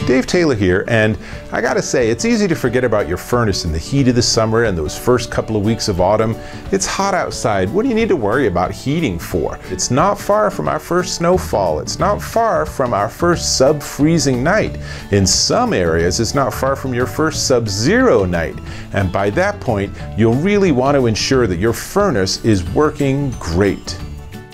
Dave Taylor here, and I gotta say, it's easy to forget about your furnace in the heat of the summer and those first couple of weeks of autumn. It's hot outside. What do you need to worry about heating for? It's not far from our first snowfall. It's not far from our first sub-freezing night. In some areas, it's not far from your first sub-zero night. And by that point, you'll really want to ensure that your furnace is working great.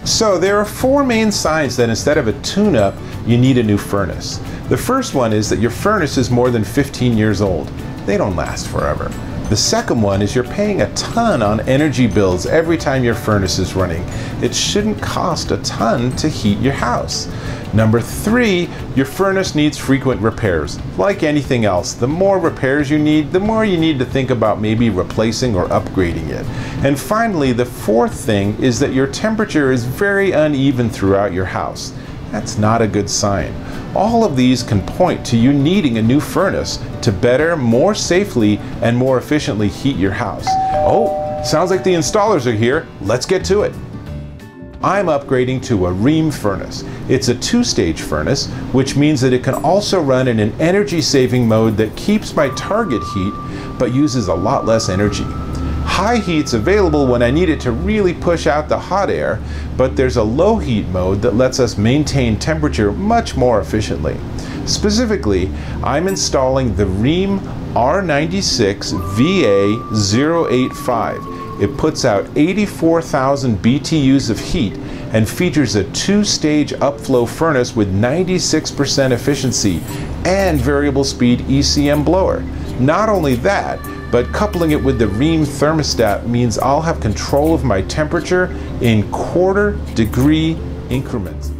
So there are four main signs that instead of a tune-up, you need a new furnace. The first one is that your furnace is more than 15 years old. They don't last forever. The second one is you're paying a ton on energy bills every time your furnace is running. It shouldn't cost a ton to heat your house. Number three, your furnace needs frequent repairs. Like anything else, the more repairs you need, the more you need to think about maybe replacing or upgrading it. And finally, the fourth thing is that your temperature is very uneven throughout your house. That's not a good sign. All of these can point to you needing a new furnace to better, more safely, and more efficiently heat your house. Oh, sounds like the installers are here. Let's get to it. I'm upgrading to a Rheem furnace. It's a two-stage furnace, which means that it can also run in an energy-saving mode that keeps my target heat, but uses a lot less energy. High heat's available when I need it to really push out the hot air, but there's a low heat mode that lets us maintain temperature much more efficiently. Specifically, I'm installing the Rheem R96 VA085. It puts out 84,000 BTUs of heat and features a two-stage upflow furnace with 96% efficiency and variable speed ECM blower. Not only that, but coupling it with the Rheem thermostat means I'll have control of my temperature in quarter-degree increments.